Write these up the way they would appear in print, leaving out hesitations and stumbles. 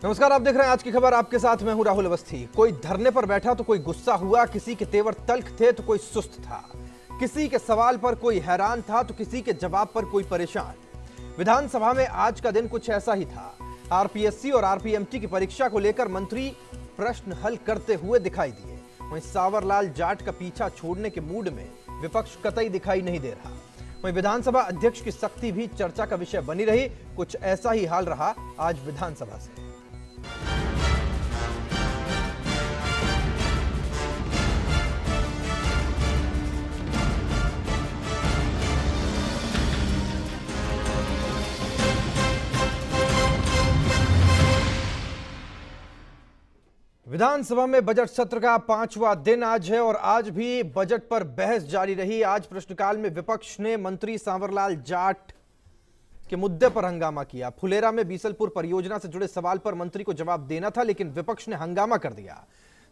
नमस्कार, आप देख रहे हैं आज की खबर। आपके साथ मैं हूं राहुल अवस्थी। कोई धरने पर बैठा तो कोई गुस्सा हुआ, किसी के तेवर तल्ख थे तो कोई सुस्त था, किसी के सवाल पर कोई हैरान था तो किसी के जवाब पर कोई परेशान। विधानसभा में आज का दिन कुछ ऐसा ही था। आरपीएससी और आरपीएमटी की परीक्षा को लेकर मंत्री प्रश्न हल करते हुए दिखाई दिए। वहीं सांवरलाल जाट का पीछा छोड़ने के मूड में विपक्ष कतई दिखाई नहीं दे रहा। वहीं विधानसभा अध्यक्ष की सख्ती भी चर्चा का विषय बनी रही। कुछ ऐसा ही हाल रहा आज विधानसभा से। विधानसभा में बजट सत्र का 5वां दिन आज है और आज भी बजट पर बहस जारी रही। आज प्रश्नकाल में विपक्ष ने मंत्री सांवरलाल जाट के मुद्दे पर हंगामा किया। फुलेरा में बीसलपुर परियोजना से जुड़े सवाल पर मंत्री को जवाब देना था, लेकिन विपक्ष ने हंगामा कर दिया।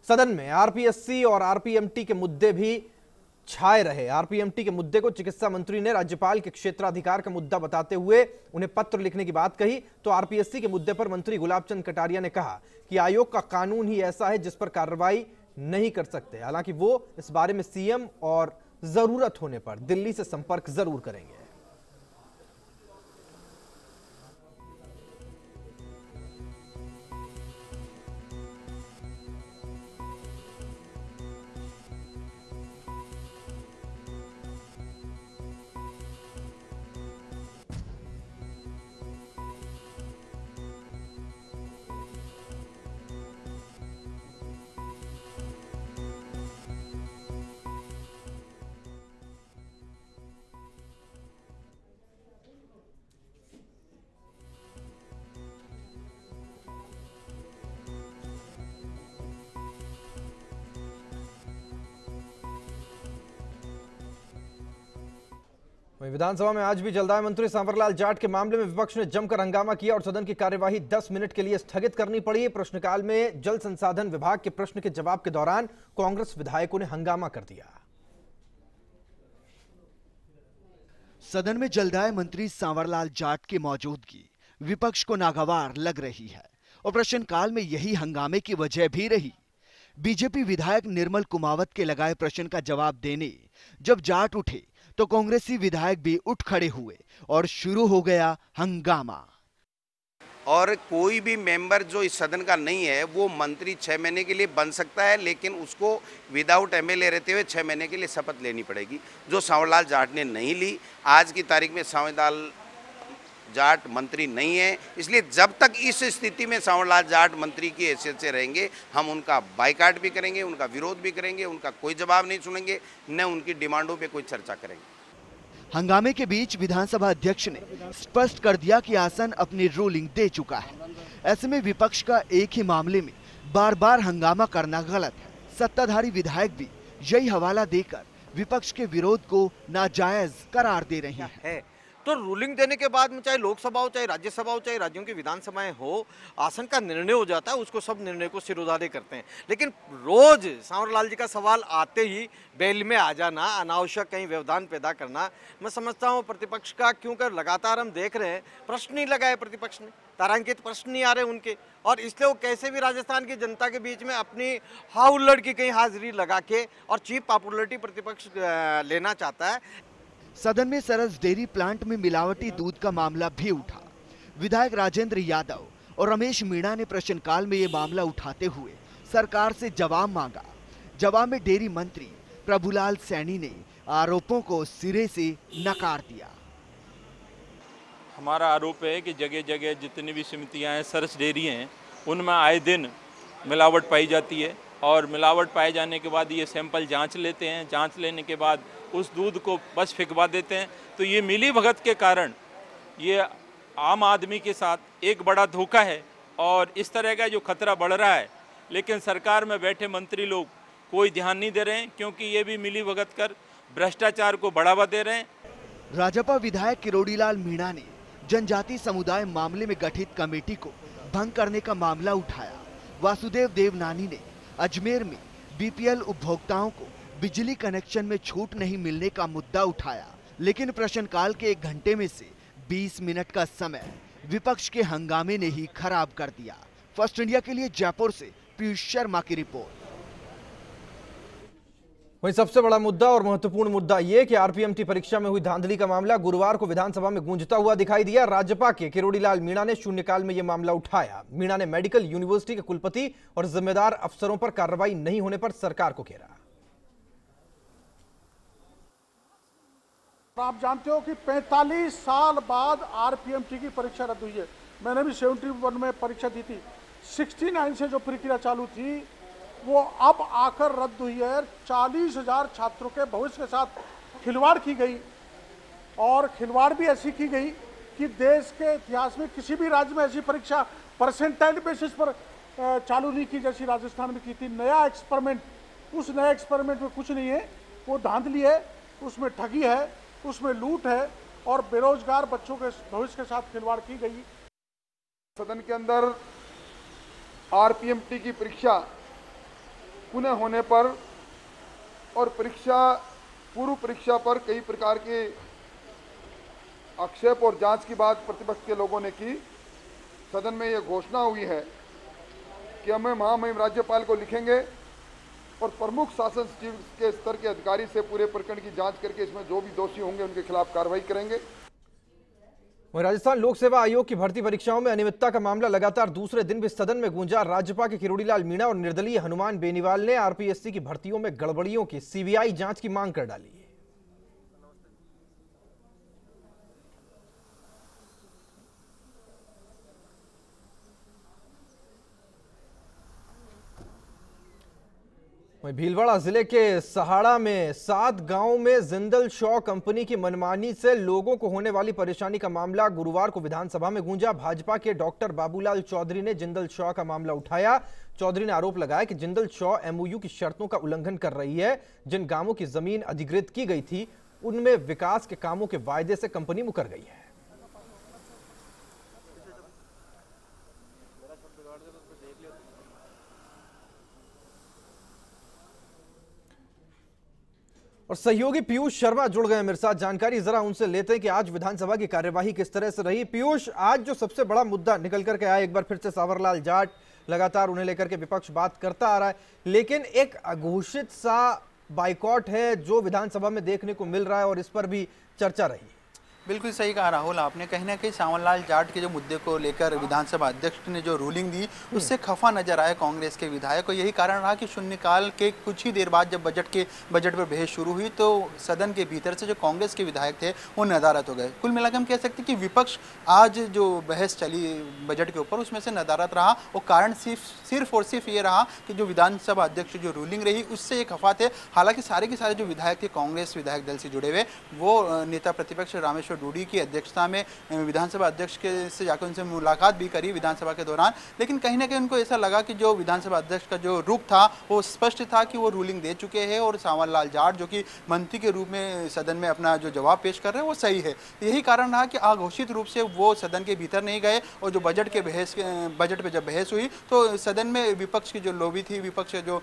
सदन में आरपीएससी और आरपीएमटी के मुद्दे भी छाए रहे। आरपीएमटी के मुद्दे को चिकित्सा मंत्री ने राज्यपाल के क्षेत्राधिकार का मुद्दा बताते हुए उन्हें पत्र लिखने की बात कही, तो आरपीएससी के मुद्दे पर मंत्री गुलाबचंद कटारिया ने कहा कि आयोग का कानून ही ऐसा है जिस पर कार्रवाई नहीं कर सकते। हालांकि वो इस बारे में सीएम और जरूरत होने पर दिल्ली से संपर्क जरूर करेंगे। वहीं विधानसभा में आज भी जलदाय मंत्री सांवरलाल जाट के मामले में विपक्ष ने जमकर हंगामा किया और सदन की कार्यवाही 10 मिनट के लिए स्थगित करनी पड़ी। प्रश्नकाल में जल संसाधन विभाग के प्रश्न के जवाब के दौरान कांग्रेस विधायकों ने हंगामा कर दिया। सदन में जलदाय मंत्री सांवरलाल जाट की मौजूदगी विपक्ष को नागवार लग रही है और प्रश्नकाल में यही हंगामे की वजह भी रही। बीजेपी विधायक निर्मल कुमावत के लगाए प्रश्न का जवाब देने जब जाट उठे तो कांग्रेसी विधायक भी उठ खड़े हुए और शुरू हो गया हंगामा। और कोई भी मेंबर जो इस सदन का नहीं है वो मंत्री 6 महीने के लिए बन सकता है, लेकिन उसको विदाउट एमएलए रहते हुए 6 महीने के लिए शपथ लेनी पड़ेगी, जो सांवरलाल जाट ने नहीं ली। आज की तारीख में सांवरलाल जाट मंत्री नहीं है, इसलिए जब तक इस स्थिति में सांवरलाल जाट मंत्री की हैसियत से रहेंगे हम उनका बाइकाट भी करेंगे, उनका विरोध भी करेंगे, उनका कोई जवाब नहीं सुनेंगे, न उनकी डिमांडों पे कोई चर्चा करेंगे। हंगामे के बीच विधानसभा अध्यक्ष ने स्पष्ट कर दिया कि आसन अपनी रूलिंग दे चुका है। ऐसे में विपक्ष का एक ही मामले में बार बार हंगामा करना गलत है। सत्ताधारी विधायक भी यही हवाला देकर विपक्ष के विरोध को नाजायज करार दे रहे हैं। तो रूलिंग देने के बाद में चाहे लोकसभा हो, चाहे राज्यसभा हो, चाहे राज्यों की विधानसभाएं हो, आसन का निर्णय हो जाता है, उसको सब निर्णय को सिरोधार्य करते हैं। लेकिन रोज सांवरलाल जी का सवाल आते ही बेल में आ जाना, अनावश्यक कहीं व्यवधान पैदा करना, मैं समझता हूँ प्रतिपक्ष का, क्योंकि लगातार हम देख रहे हैं प्रश्न नहीं लगाए प्रतिपक्ष ने, तारांकित प्रश्न नहीं आ रहे उनके, और इसलिए वो कैसे भी राजस्थान की जनता के बीच में अपनी हाउल्लड़ की कहीं हाजिरी लगा के और चीप पॉपुलरिटी प्रतिपक्ष लेना चाहता है। सदन में सरस डेयरी प्लांट में मिलावटी दूध का मामला भी उठा। विधायक राजेंद्र यादव और रमेश मीणा ने प्रश्नकाल में ये मामला उठाते हुए सरकार से जवाब मांगा। जवाब में डेयरी मंत्री प्रभुलाल सैनी ने आरोपों को सिरे से नकार दिया। हमारा आरोप है कि जगह जगह जितनी भी समितियां हैं, सरस डेयरी हैं, उनमें आए दिन मिलावट पाई जाती है और मिलावट पाए जाने के बाद ये सैंपल जांच लेते हैं। जांच लेने के बाद उस दूध को बस फेंकवा देते हैं। तो ये मिली भगत के कारण ये आम आदमी के साथ एक बड़ा धोखा है और इस तरह का जो खतरा बढ़ रहा है, लेकिन सरकार में बैठे मंत्री लोग कोई ध्यान नहीं दे रहे हैं, क्योंकि ये भी मिली भगत कर भ्रष्टाचार को बढ़ावा दे रहे हैं। राजपा विधायक किरोड़ीलाल मीणा ने जनजाति समुदाय मामले में गठित कमेटी को भंग करने का मामला उठाया। वासुदेव देवनानी ने अजमेर में बीपीएल उपभोक्ताओं को बिजली कनेक्शन में छूट नहीं मिलने का मुद्दा उठाया, लेकिन प्रश्नकाल के 1 घंटे में से 20 मिनट का समय विपक्ष के हंगामे ने ही खराब कर दिया। फर्स्ट इंडिया के लिए जयपुर से पीयूष शर्मा की रिपोर्ट। वहीं सबसे बड़ा मुद्दा और महत्वपूर्ण मुद्दा यह कि आरपीएमटी परीक्षा में हुई धांधली का मामला गुरुवार को विधानसभा में गूंजता हुआ दिखाई दिया। राज्यपाल के किरोड़ीलाल मीणा ने शून्यकाल में यह मामला उठाया। मीणा ने मेडिकल यूनिवर्सिटी के कुलपति और जिम्मेदार अफसरों पर कार्रवाई नहीं होने पर सरकार को घेरा। आप जानते हो कि 45 साल बाद आरपीएमटी की परीक्षा रद्द हुई है। मैंने भी 71 में परीक्षा दी थी। 69 से जो प्रक्रिया चालू थी वो अब आकर रद्द हुई है। 40,000 छात्रों के भविष्य के साथ खिलवाड़ की गई और खिलवाड़ भी ऐसी की गई कि देश के इतिहास में किसी भी राज्य में ऐसी परीक्षा परसेंटाइल बेसिस पर चालू नहीं की जैसी राजस्थान में की थी। नया एक्सपेरिमेंट, उस नए एक्सपेरिमेंट में कुछ नहीं है, वो धांधली है, उसमें ठगी है, उसमें लूट है और बेरोजगार बच्चों के भविष्य के साथ खिलवाड़ की गई। सदन के अंदर आरपीएमटी की परीक्षा पुनः होने पर और पूर्व परीक्षा पर कई प्रकार के आक्षेप और जांच की बात प्रतिपक्ष के लोगों ने की। सदन में यह घोषणा हुई है कि हम महामहिम राज्यपाल को लिखेंगे और प्रमुख शासन सचिव के स्तर के अधिकारी से पूरे प्रकरण की जांच करके इसमें जो भी दोषी होंगे उनके खिलाफ कार्रवाई करेंगे। वहीं राजस्थान लोक सेवा आयोग की भर्ती परीक्षाओं में अनियमितता का मामला लगातार दूसरे दिन भी सदन में गूंजा। राज्यपाल के किरोड़ीलाल मीणा और निर्दलीय हनुमान बेनीवाल ने आरपीएससी की भर्तियों में गड़बड़ियों की सीबीआई जांच की मांग कर डाली। भीलवाड़ा जिले के सहाड़ा में 7 गांवों में जिंदल शॉ कंपनी की मनमानी से लोगों को होने वाली परेशानी का मामला गुरुवार को विधानसभा में गूंजा। भाजपा के डॉक्टर बाबूलाल चौधरी ने जिंदल शॉ का मामला उठाया। चौधरी ने आरोप लगाया कि जिंदल शॉ एमओयू की शर्तों का उल्लंघन कर रही है। जिन गांवों की जमीन अधिग्रहित की गई थी उनमें विकास के कामों के वायदे से कंपनी मुकर गई है। और सहयोगी पीयूष शर्मा जुड़ गए मेरे साथ। जानकारी जरा उनसे लेते हैं कि आज विधानसभा की कार्यवाही किस तरह से रही। पीयूष, आज जो सबसे बड़ा मुद्दा निकल करके आया, एक बार फिर से सांवरलाल जाट, लगातार उन्हें लेकर के विपक्ष बात करता आ रहा है, लेकिन एक अघोषित सा बाइकॉट है जो विधानसभा में देखने को मिल रहा है और इस पर भी चर्चा रही। बिल्कुल सही कहा राहुल आपने। कहीं ना कहीं सांवरलाल जाट के जो मुद्दे को लेकर विधानसभा अध्यक्ष ने जो रूलिंग दी उससे खफा नजर आए कांग्रेस के विधायक। और यही कारण रहा कि शून्यकाल के कुछ ही देर बाद जब बजट पर बहस शुरू हुई तो सदन के भीतर से जो कांग्रेस के विधायक थे वो नदारत हो गए। कुल मिलाकर हम कह सकते हैं कि विपक्ष आज जो बहस चली बजट के ऊपर उसमें से नदारत रहा और कारण सिर्फ और सिर्फ ये रहा कि जो विधानसभा अध्यक्ष जो रूलिंग रही उससे ये खफा थे। हालांकि सारे के सारे जो विधायक थे कांग्रेस विधायक दल से जुड़े हुए, वो नेता प्रतिपक्ष रामेश्वर डूडी की अध्यक्षता में विधानसभा अध्यक्ष के से जाकर उनसे मुलाकात भी करी विधानसभा के दौरान। लेकिन कहीं ना कहीं उनको ऐसा लगा कि जो विधानसभा अध्यक्ष का जो रुख था वो स्पष्ट था कि वो रूलिंग दे चुके हैं और सांवरलाल जाट जो कि मंत्री के रूप में सदन में अपना जो जवाब पेश कर रहे हैं वो सही है। यही कारण रहा कि अघोषित रूप से वो सदन के भीतर नहीं गए और जो बजट पे जब बहस हुई तो सदन में विपक्ष की जो लॉबी थी, विपक्ष की जो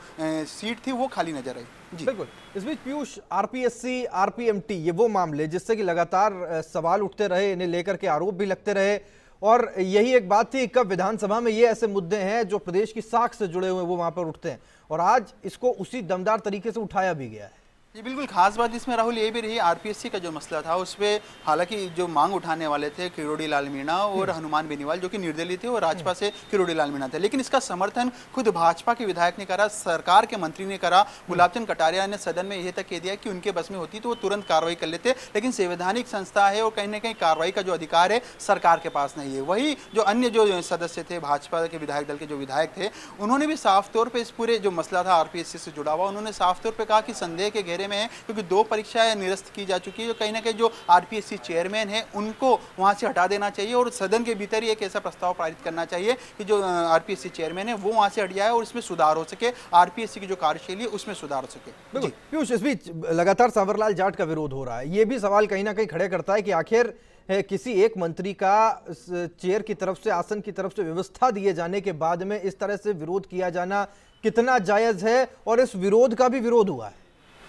सीट थी वो खाली नजर आई। बिल्कुल। इस बीच पीयूष, आरपीएससी, आरपीएमटी ये वो मामले जिससे कि लगातार सवाल उठते रहे, इन्हें लेकर के आरोप भी लगते रहे और यही एक बात थी कब विधानसभा में ये ऐसे मुद्दे हैं जो प्रदेश की साख से जुड़े हुए वो वहां पर उठते हैं और आज इसको उसी दमदार तरीके से उठाया भी गया है। जी बिल्कुल। खास बात इसमें राहुल ये भी रही आरपीएससी का जो मसला था उस पर हालांकि जो मांग उठाने वाले थे किरोड़ीलाल मीणा और हनुमान बेनीवाल जो कि निर्दलीय थे और भाजपा से किरोड़ीलाल मीणा थे, लेकिन इसका समर्थन खुद भाजपा के विधायक ने करा, सरकार के मंत्री ने करा। गुलाबचंद कटारिया ने सदन में यह तक कह दिया कि उनके बस में होती तो वो तुरंत कार्रवाई कर लेते, लेकिन संवैधानिक संस्था है और कहीं ना कहीं कार्रवाई का जो अधिकार है सरकार के पास नहीं है। वही जो अन्य जो सदस्य थे भाजपा के विधायक दल के जो विधायक थे उन्होंने भी साफ तौर पर इस पूरे जो मसला था आरपीएससी से जुड़ा हुआ, उन्होंने साफ तौर पर कहा कि संदेह के घेरे में है क्योंकि 2 परीक्षाएं निरस्त की जा चुकी है। जो कहीं ना कहीं जो आरपीएससी चेयरमैन है उनको वहां से हटा देना चाहिए और सदन के भीतर ही एक ऐसा प्रस्ताव पारित करना चाहिए कि जो आरपीएससी चेयरमैन है वो वहां से हट जाए और इसमें सुधार हो सके, आरपीएससी की जो कार्यशैली है उसमें सुधार हो सके। पीयूष, इस बीच लगातार सांवरलाल जाट का विरोध हो रहा है। ये भी सवाल कहीं ना कहीं खड़े करता है कि आखिर किसी एक मंत्री का चेयर की तरफ से, आसन की तरफ से व्यवस्था दिए जाने के बाद में इस तरह से विरोध किया जाना कितना जायज है और इस विरोध का भी विरोध हुआ है।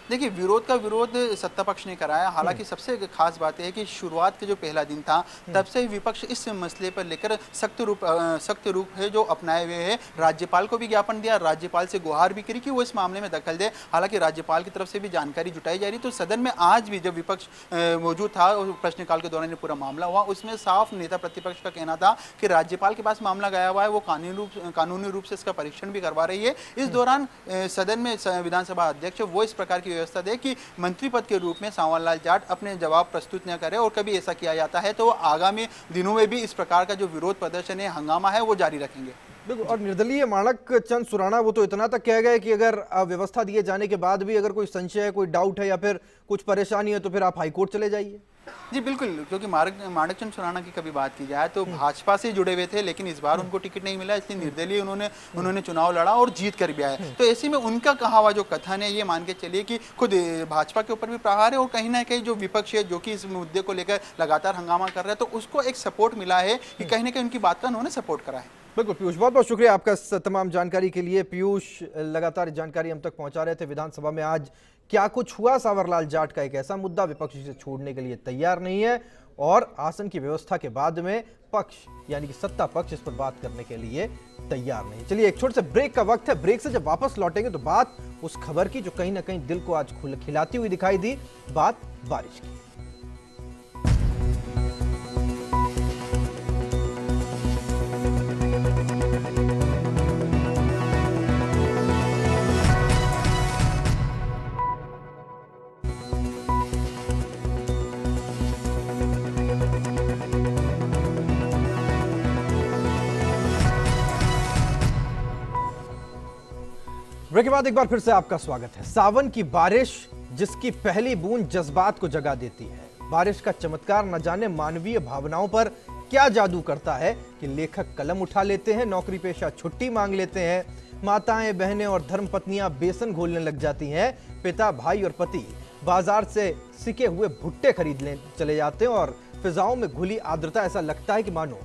देखिए, विरोध का विरोध सत्ता पक्ष ने कराया। हालांकि सबसे खास बात यह है कि शुरुआत के जो पहला दिन था तब से ही विपक्ष इस मसले पर लेकर सख्त रूप है जो अपनाए हुए है। राज्यपाल को भी ज्ञापन दिया, राज्यपाल से गुहार भी करी कि वो इस मामले में दखल दे। हालांकि राज्यपाल की तरफ से भी जानकारी जुटाई जा रही। तो सदन में आज भी जब विपक्ष मौजूद था और प्रश्नकाल के दौरान पूरा मामला हुआ, उसमें साफ नेता प्रतिपक्ष का कहना था कि राज्यपाल के पास मामला गया हुआ है, वो कानूनी रूप से इसका परीक्षण भी करवा रही है। इस दौरान सदन में विधानसभा अध्यक्ष वो इस प्रकार की व्यवस्था दे कि मंत्री पद के रूप में सांवर लाल जाट अपने जवाब प्रस्तुत न करे, और कभी ऐसा किया जाता है तो आगामी दिनों में भी इस प्रकार का जो विरोध प्रदर्शन है, हंगामा है, वो जारी रखेंगे। बिल्कुल। और निर्दलीय माणक चंद सुराणा वो तो इतना तक कह गए कि अगर व्यवस्था दिए जाने के बाद भी अगर कोई संशय है, कोई डाउट है या फिर कुछ परेशानी है तो फिर आप हाईकोर्ट चले जाइए। जी बिल्कुल, क्योंकि माणकचंद सुराणा की कभी बात की जाए तो भाजपा से जुड़े हुए थे, लेकिन इस बार उनको टिकट नहीं मिला, इसलिए निर्दलीय उन्होंने चुनाव लड़ा और जीत कर भी आए। तो ऐसे में उनका कहा हुआ जो कथन है, ये मान के चलिए कि खुद भाजपा के ऊपर भी प्रहार है, और कहीं ना कहीं जो विपक्ष है जो कि इस मुद्दे को लेकर लगातार हंगामा कर रहा है, तो उसको एक सपोर्ट मिला है कि कहीं ना कहीं उनकी बात का उन्होंने सपोर्ट करा है। बिल्कुल पीयूष, बहुत बहुत शुक्रिया आपका तमाम जानकारी के लिए। पीयूष लगातार जानकारी हम तक पहुंचा रहे थे। विधानसभा में आज क्या कुछ हुआ, सांवर लाल जाट का एक ऐसा मुद्दा विपक्ष से छोड़ने के लिए तैयार नहीं है, और आसन की व्यवस्था के बाद में पक्ष यानी कि सत्ता पक्ष इस पर बात करने के लिए तैयार नहीं। चलिए एक छोटे से ब्रेक का वक्त है। ब्रेक से जब वापस लौटेंगे तो बात उस खबर की जो कहीं ना कहीं दिल को आज खिलाती हुई दिखाई दी, बात बारिश की। ब्रेक के बाद एक बार फिर से आपका स्वागत है। सावन की बारिश जिसकी पहली बूंद जज्बात को जगा देती है। बारिश का चमत्कार न जाने मानवीय भावनाओं पर क्या जादू करता है कि लेखक कलम उठा लेते हैं, नौकरी पेशा छुट्टी मांग लेते हैं, माताएं बहनें और धर्मपत्नियां बेसन घोलने लग जाती हैं, पिता भाई और पति बाजार से सिके हुए भुट्टे खरीद चले जाते हैं, और फिजाओं में घुली आर्द्रता ऐसा लगता है कि मानो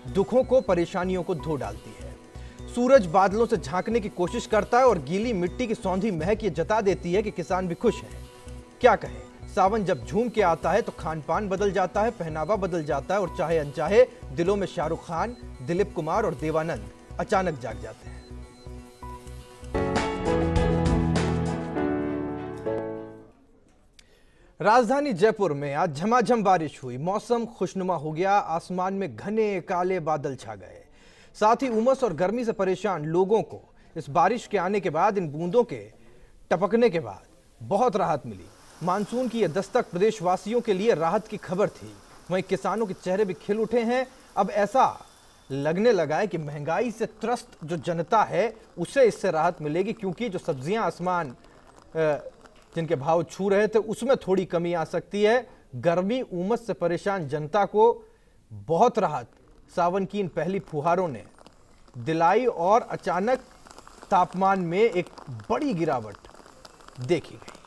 दुखों को परेशानियों को धो डालती है। सूरज बादलों से झांकने की कोशिश करता है और गीली मिट्टी की सौंधी महक ये जता देती है कि किसान भी खुश है। क्या कहें, सावन जब झूम के आता है तो खान पान बदल जाता है, पहनावा बदल जाता है, और चाहे अनचाहे दिलों में शाहरुख खान, दिलीप कुमार और देवानंद अचानक जाग जाते हैं। राजधानी जयपुर में आज झमाझम बारिश हुई। मौसम खुशनुमा हो गया, आसमान में घने काले बादल छा गए। साथ ही उमस और गर्मी से परेशान लोगों को इस बारिश के आने के बाद, इन बूंदों के टपकने के बाद बहुत राहत मिली। मानसून की यह दस्तक प्रदेशवासियों के लिए राहत की खबर थी। वहीं किसानों के चेहरे भी खिल उठे हैं। अब ऐसा लगने लगा है कि महंगाई से त्रस्त जो जनता है उसे इससे राहत मिलेगी, क्योंकि जो सब्जियां आसमान जिनके भाव छू रहे थे उसमें थोड़ी कमी आ सकती है। गर्मी उमस से परेशान जनता को बहुत राहत सावन की इन पहली फुहारों ने दिलाई, और अचानक तापमान में एक बड़ी गिरावट देखी गई।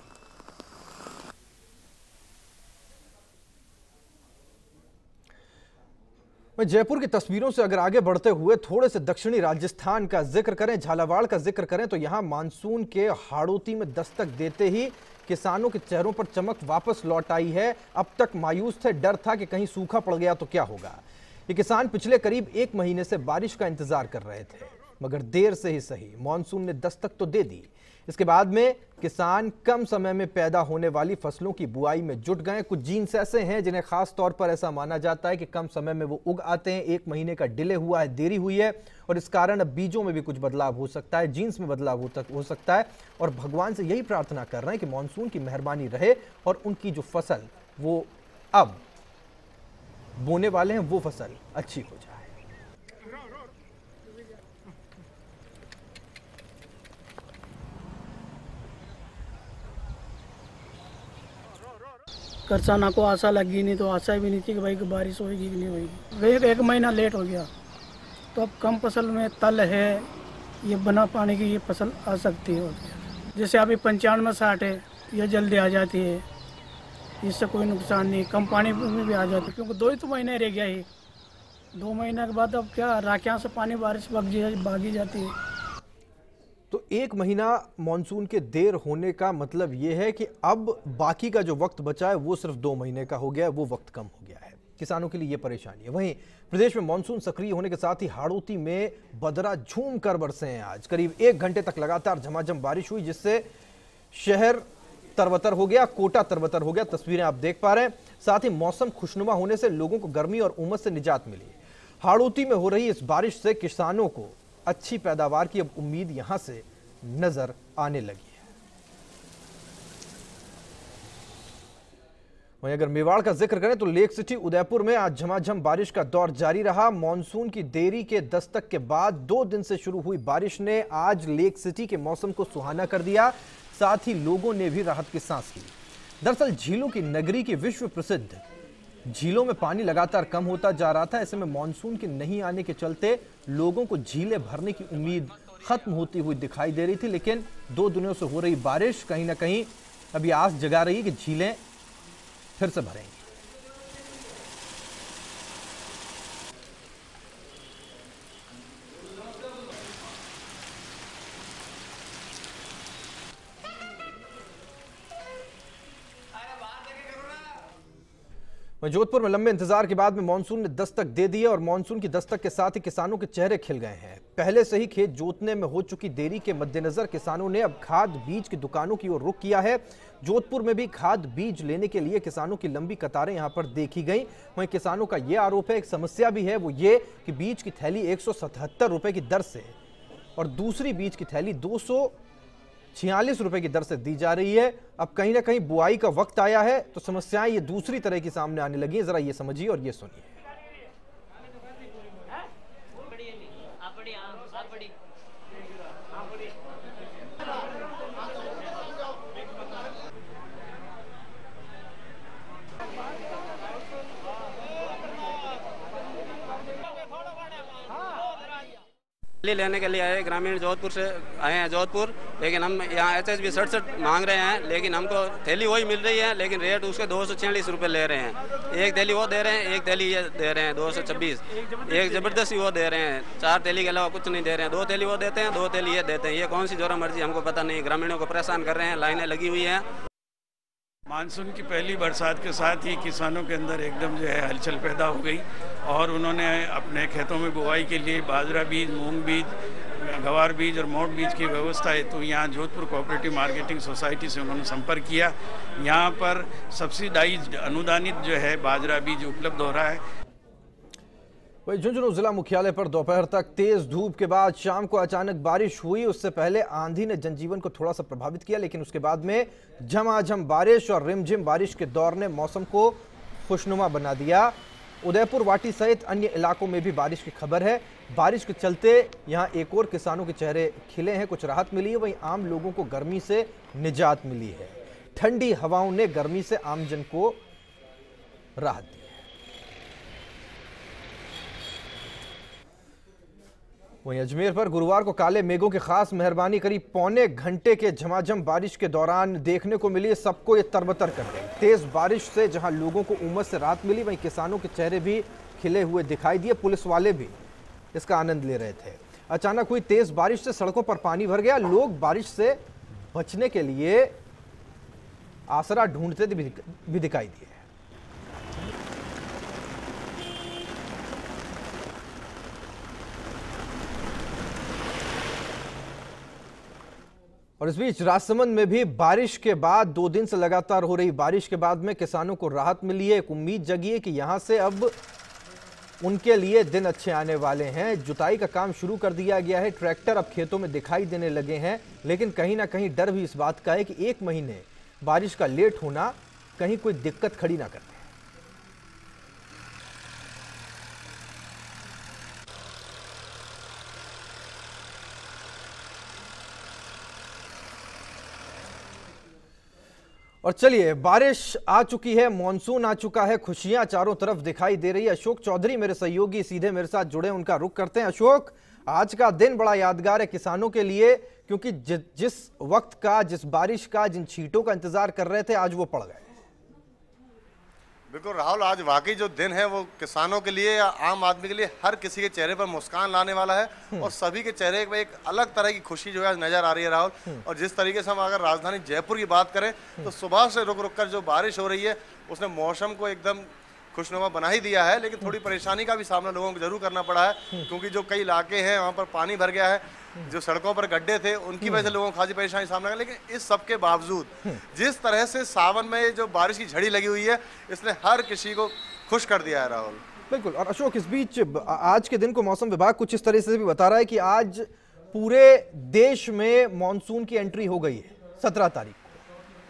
मैं जयपुर की तस्वीरों से अगर आगे बढ़ते हुए थोड़े से दक्षिणी राजस्थान का जिक्र करें, झालावाड़ का जिक्र करें, तो यहां मानसून के हाड़ोती में दस्तक देते ही किसानों के चेहरों पर चमक वापस लौट आई है। अब तक मायूस थे, डर था कि कहीं सूखा पड़ गया तो क्या होगा। ये किसान पिछले करीब 1 महीने से बारिश का इंतजार कर रहे थे, मगर देर से ही सही मानसून ने दस्तक तो दे दी। इसके बाद में किसान कम समय में पैदा होने वाली फसलों की बुआई में जुट गए। कुछ जीन्स ऐसे हैं जिन्हें खास तौर पर ऐसा माना जाता है कि कम समय में वो उग आते हैं। 1 महीने का डिले हुआ है, देरी हुई है, और इस कारण अब बीजों में भी कुछ बदलाव हो सकता है, जीन्स में बदलाव हो सकता है। और भगवान से यही प्रार्थना कर रहे हैं कि मानसून की मेहरबानी रहे और उनकी जो फसल वो अब बोने वाले हैं वो फसल अच्छी हो जाए। किसानों को आशा लगी नहीं, तो आशा भी नहीं थी कि भाई बारिश होगी कि नहीं होगी। 1 महीना लेट हो गया, तो अब कम फसल में तल है, ये बना पानी की ये फसल आ सकती है। जैसे अभी 95-60 है, ये जल्दी आ जाती है, इससे कोई नुकसान नहीं। कम पानी में भी आ जाती है, क्योंकि 2 ही तो महीने रह गया ही। 2 महीने के बाद अब क्या राखियाँ से पानी बारिश भागी जाती है। तो एक महीना मॉनसून के देर होने का मतलब यह है कि अब बाकी का जो वक्त बचा है वो सिर्फ 2 महीने का हो गया है, वो वक्त कम हो गया है। किसानों के लिए ये परेशानी है। वहीं प्रदेश में मॉनसून सक्रिय होने के साथ ही हाड़ौती में बदरा झूम कर बरसे हैं। आज करीब 1 घंटे तक लगातार झमाझम बारिश हुई, जिससे शहर तरबतर हो गया, कोटा तरबतर हो गया। तस्वीरें आप देख पा रहे हैं। साथ ही मौसम खुशनुमा होने से लोगों को गर्मी और उमस से निजात मिली। हाड़ौती में हो रही इस बारिश से किसानों को अच्छी पैदावार की अब उम्मीद यहां से नजर आने लगी है। वहीं अगर मेवाड़ का जिक्र करें तो लेक सिटी उदयपुर में आज झमाझम बारिश का दौर जारी रहा। मॉनसून की देरी के दस्तक के बाद 2 दिन से शुरू हुई बारिश ने आज लेक सिटी के मौसम को सुहाना कर दिया। साथ ही लोगों ने भी राहत की सांस ली। दरअसल झीलों की नगरी की विश्व प्रसिद्ध झीलों में पानी लगातार कम होता जा रहा था। ऐसे में मॉनसून के नहीं आने के चलते लोगों को झीलें भरने की उम्मीद खत्म होती हुई दिखाई दे रही थी, लेकिन 2 दिनों से हो रही बारिश कहीं ना कहीं अभी आस जगा रही है कि झीलें फिर से भरेंगी। जोधपुर में लंबे इंतजार के बाद में मानसून ने दस्तक दे दी है और मानसून की दस्तक के साथ ही किसानों के चेहरे खिल गए हैं। पहले से ही खेत जोतने में हो चुकी देरी के मद्देनजर किसानों ने अब खाद बीज की दुकानों की ओर रुख किया है। जोधपुर में भी खाद बीज लेने के लिए किसानों की लंबी कतारें यहां पर देखी गई। वहीं किसानों का यह आरोप है, एक समस्या भी है, वो ये कि बीज की थैली 177 रुपए की दर से और दूसरी बीज की थैली 246 रुपए की दर से दी जा रही है। अब कहीं ना कहीं बुआई का वक्त आया है तो समस्याएं ये दूसरी तरह की सामने आने लगी है। जरा ये समझिए और ये सुनिए। लेने के लिए आए, ग्रामीण जोधपुर से आए हैं जोधपुर, लेकिन हम यहाँ HHB 67 मांग रहे हैं, लेकिन हमको थैली वही मिल रही है, लेकिन रेट उसके 246 रुपये ले रहे हैं। एक थैली वो दे रहे हैं, एक थैली ये दे रहे हैं 226, एक ज़बरदस्ती वो दे रहे हैं। 4 थैली के अलावा कुछ नहीं दे रहे हैं। 2 थैली वो देते हैं, 2 थैली ये देते हैं। ये कौन सी जोरा मर्जी हमको पता नहीं। ग्रामीणों को परेशान कर रहे हैं, लाइनें लगी हुई हैं। मानसून की पहली बरसात के साथ ही किसानों के अंदर एकदम जो है हलचल पैदा हो गई और उन्होंने अपने खेतों में बुआई के लिए बाजरा बीज, मूंग बीज, गवार बीज और मोट बीज की व्यवस्था है। तो यहाँ जोधपुर कोऑपरेटिव मार्केटिंग सोसाइटी से उन्होंने संपर्क किया। यहाँ पर सब्सिडाइज्ड अनुदानित जो है बाजरा बीज उपलब्ध हो रहा है। वही झुंझुनू जिला मुख्यालय पर दोपहर तक तेज धूप के बाद शाम को अचानक बारिश हुई। उससे पहले आंधी ने जनजीवन को थोड़ा सा प्रभावित किया, लेकिन उसके बाद में झमाझम बारिश और रिमझिम बारिश के दौर ने मौसम को खुशनुमा बना दिया। उदयपुर वाटी सहित अन्य इलाकों में भी बारिश की खबर है। बारिश के चलते यहां एक और किसानों के चेहरे खिले हैं, कुछ राहत मिली है। वहीं आम लोगों को गर्मी से निजात मिली है। ठंडी हवाओं ने गर्मी से आमजन को राहत दी। वहीं अजमेर पर गुरुवार को काले मेघों की खास मेहरबानी करीब पौने घंटे के झमाझम बारिश के दौरान देखने को मिली। सबको ये तरबतर कर गई। तेज बारिश से जहां लोगों को उमस से राहत मिली, वहीं किसानों के चेहरे भी खिले हुए दिखाई दिए। पुलिस वाले भी इसका आनंद ले रहे थे। अचानक हुई तेज बारिश से सड़कों पर पानी भर गया। लोग बारिश से बचने के लिए आसरा ढूंढते भी दिखाई दिए। और इस बीच राजसमंद में भी बारिश के बाद 2 दिन से लगातार हो रही बारिश के बाद में किसानों को राहत मिली है। एक उम्मीद जगी है कि यहां से अब उनके लिए दिन अच्छे आने वाले हैं। जुताई का काम शुरू कर दिया गया है। ट्रैक्टर अब खेतों में दिखाई देने लगे हैं, लेकिन कहीं ना कहीं डर भी इस बात का है कि 1 महीने बारिश का लेट होना कहीं कोई दिक्कत खड़ी ना करे। और चलिए, बारिश आ चुकी है, मॉनसून आ चुका है, खुशियां चारों तरफ दिखाई दे रही है। अशोक चौधरी मेरे सहयोगी सीधे मेरे साथ जुड़े, उनका रुख करते हैं। अशोक, आज का दिन बड़ा यादगार है किसानों के लिए, क्योंकि जिस वक्त का, जिस बारिश का, जिन छींटों का इंतजार कर रहे थे, आज वो पड़ गए। बिल्कुल राहुल, आज वाकई जो दिन है वो किसानों के लिए या आम आदमी के लिए हर किसी के चेहरे पर मुस्कान लाने वाला है और सभी के चेहरे पर एक अलग तरह की खुशी जो है आज नजर आ रही है राहुल। और जिस तरीके से हम अगर राजधानी जयपुर की बात करें तो सुबह से रुक रुक कर जो बारिश हो रही है उसने मौसम को एकदम खुशनुमा बना ही दिया है, लेकिन थोड़ी परेशानी का भी सामना लोगों को जरूर करना पड़ा है क्योंकि जो कई इलाके हैं वहाँ पर पानी भर गया है, जो सड़कों पर गड्ढे थे उनकी वजह से लोगों को खासी परेशानी सामना कर। लेकिन इस सब के बावजूद जिस तरह से सावन में जो बारिश की झड़ी लगी हुई है इसने हर किसी को खुश कर दिया है राहुल। बिल्कुल। और अशोक, इस बीच आज के दिन को मौसम विभाग कुछ इस तरह से भी बता रहा है कि आज पूरे देश में मानसून की एंट्री हो गई है 17 तारीख।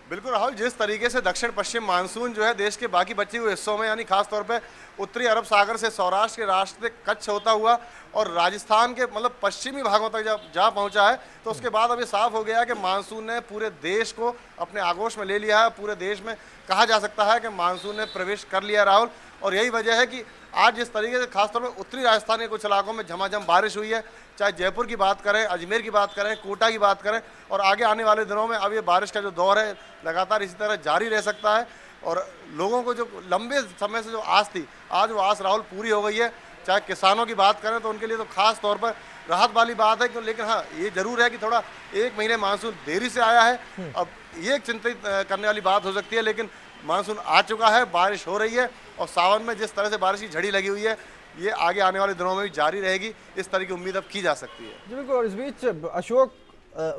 बिल्कुल राहुल, जिस तरीके से दक्षिण पश्चिम मानसून जो है देश के बाकी बचे हुए हिस्सों में यानी खासतौर पे उत्तरी अरब सागर से सौराष्ट्र के रास्ते कच्छ होता हुआ और राजस्थान के मतलब पश्चिमी भागों तक जब जा पहुंचा है तो उसके बाद अब ये साफ हो गया है कि मानसून ने पूरे देश को अपने आगोश में ले लिया है। पूरे देश में कहा जा सकता है कि मानसून ने प्रवेश कर लिया राहुल। और यही वजह है कि आज जिस तरीके से खासतौर पर उत्तरी राजस्थान के कुछ इलाकों में झमाझम बारिश हुई है, चाहे जयपुर की बात करें, अजमेर की बात करें, कोटा की बात करें, और आगे आने वाले दिनों में अब ये बारिश का जो दौर है लगातार इसी तरह जारी रह सकता है। और लोगों को जो लंबे समय से जो आस थी आज वो आस राहुल पूरी हो गई है। चाहे किसानों की बात करें तो उनके लिए तो खास तौर पर राहत वाली बात है, लेकिन हाँ ये जरूर है कि थोड़ा 1 महीने मानसून देरी से आया है। अब ये एक चिंतित करने वाली बात हो सकती है, लेकिन मानसून आ चुका है, बारिश हो रही है और सावन में जिस तरह से बारिश की झड़ी लगी हुई है ये आगे आने वाले दिनों में भी जारी रहेगी, इस तरह की उम्मीद अब की जा सकती है। जी बिल्कुल। और इस बीच अशोक,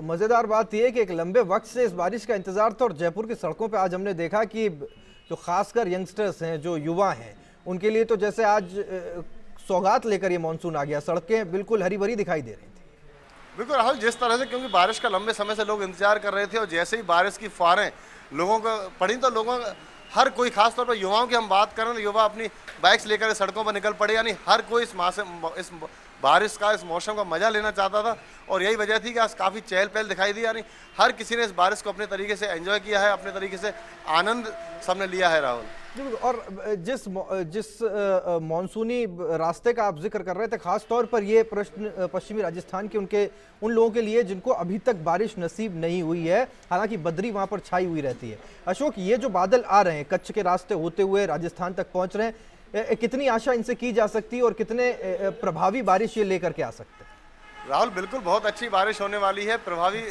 मज़ेदार बात यह है कि एक लंबे वक्त से इस बारिश का इंतजार था और जयपुर की सड़कों पे आज हमने देखा कि जो खासकर यंगस्टर्स हैं, जो युवा हैं, उनके लिए तो जैसे आज सौगात लेकर ये मानसून आ गया। सड़कें बिल्कुल हरी भरी दिखाई दे रही थी। बिल्कुल राहुल, जिस तरह से क्योंकि बारिश का लंबे समय से लोग इंतजार कर रहे थे और जैसे ही बारिश की फुहारें लोगों को पड़ी तो लोगों हर कोई खासतौर पर युवाओं की हम बात करें तो युवा अपनी बाइक्स लेकर सड़कों पर निकल पड़े, यानी हर कोई इस बारिश का, इस मौसम का मजा लेना चाहता था। और यही वजह थी कि आज काफ़ी चहल पहल दिखाई दी, यानी हर किसी ने इस बारिश को अपने तरीके से एंजॉय किया है, अपने तरीके से आनंद सबने लिया है राहुल। और जिस मानसूनी रास्ते का आप जिक्र कर रहे थे, खास तौर पर ये प्रश्न पश्चिमी राजस्थान के उन लोगों के लिए जिनको अभी तक बारिश नसीब नहीं हुई है, हालांकि बदरी वहां पर छाई हुई रहती है। अशोक, ये जो बादल आ रहे हैं कच्छ के रास्ते होते हुए राजस्थान तक पहुंच रहे हैं, कितनी आशा इनसे की जा सकती है और कितने प्रभावी बारिश ये लेकर के आ सकते हैं? राहुल, बिल्कुल बहुत अच्छी बारिश होने वाली है, प्रभावी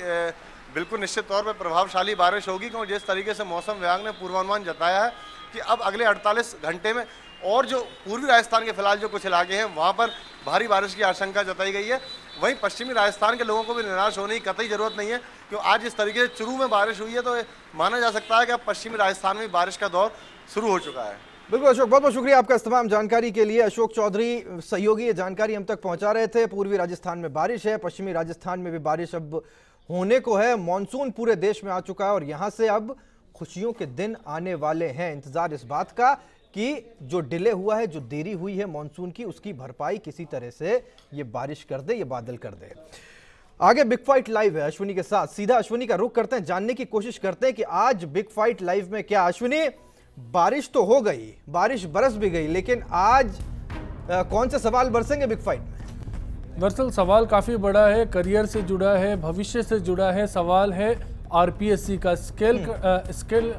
बिल्कुल निश्चित तौर पर प्रभावशाली बारिश होगी, क्योंकि जिस तरीके से मौसम विभाग ने पूर्वानुमान जताया है कि अब अगले 48 घंटे में और जो पूर्वी राजस्थान के फिलहाल जो कुछ इलाके हैं वहाँ पर भारी बारिश की आशंका जताई गई है। वहीं पश्चिमी राजस्थान के लोगों को भी निराश होने की कतई जरूरत नहीं है, क्योंकि आज इस तरीके से चुरू में बारिश हुई है तो माना जा सकता है कि अब पश्चिमी राजस्थान में बारिश का दौर शुरू हो चुका है। बिल्कुल अशोक, बहुत बहुत शुक्रिया आपका इस तमाम जानकारी के लिए। अशोक चौधरी सहयोगी ये जानकारी हम तक पहुंचा रहे थे। पूर्वी राजस्थान में बारिश है, पश्चिमी राजस्थान में भी बारिश अब होने को है। मानसून पूरे देश में आ चुका है और यहां से अब खुशियों के दिन आने वाले हैं। इंतजार इस बात का कि जो डिले हुआ है, जो देरी हुई है मानसून की, उसकी भरपाई किसी तरह से ये बारिश कर दे, ये बादल कर दे। आगे बिग फाइट लाइव है अश्विनी के साथ, सीधा अश्विनी का रुख करते हैं, जानने की कोशिश करते हैं कि आज बिग फाइट लाइव में क्या। अश्विनी, बारिश तो हो गई, बारिश बरस भी गई, लेकिन आज कौन से सवाल बरसेंगे बिग फाइट में? दरअसल सवाल काफ़ी बड़ा है, करियर से जुड़ा है, भविष्य से जुड़ा है। सवाल है आरपीएससी का स्किल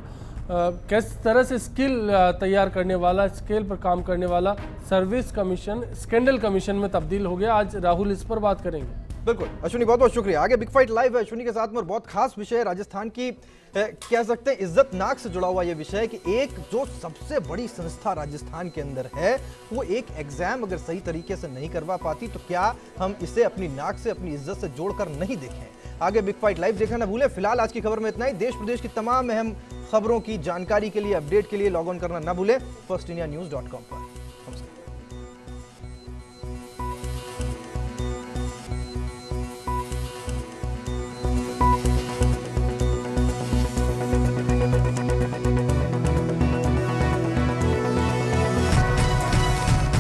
किस तरह से स्किल तैयार करने वाला, स्केल पर काम करने वाला सर्विस कमीशन स्कैंडल कमीशन में तब्दील हो गया। आज राहुल इस पर बात करेंगे। बिल्कुल अश्विनी, बहुत बहुत शुक्रिया। आगे बिग फाइट लाइव है अश्विनी के साथ में और बहुत खास विषय है, राजस्थान की कह सकते हैं इज्जत नाक से जुड़ा हुआ यह विषय है कि एक जो सबसे बड़ी संस्था राजस्थान के अंदर है वो एक एग्जाम अगर सही तरीके से नहीं करवा पाती तो क्या हम इसे अपनी नाक से, अपनी इज्जत से जोड़कर नहीं देखें? आगे बिग फाइट लाइव देखना ना भूलें। फिलहाल आज की खबर में इतना ही। देश प्रदेश की तमाम अहम खबरों की जानकारी के लिए, अपडेट के लिए लॉग ऑन करना ना भूलें firstindianews.com पर।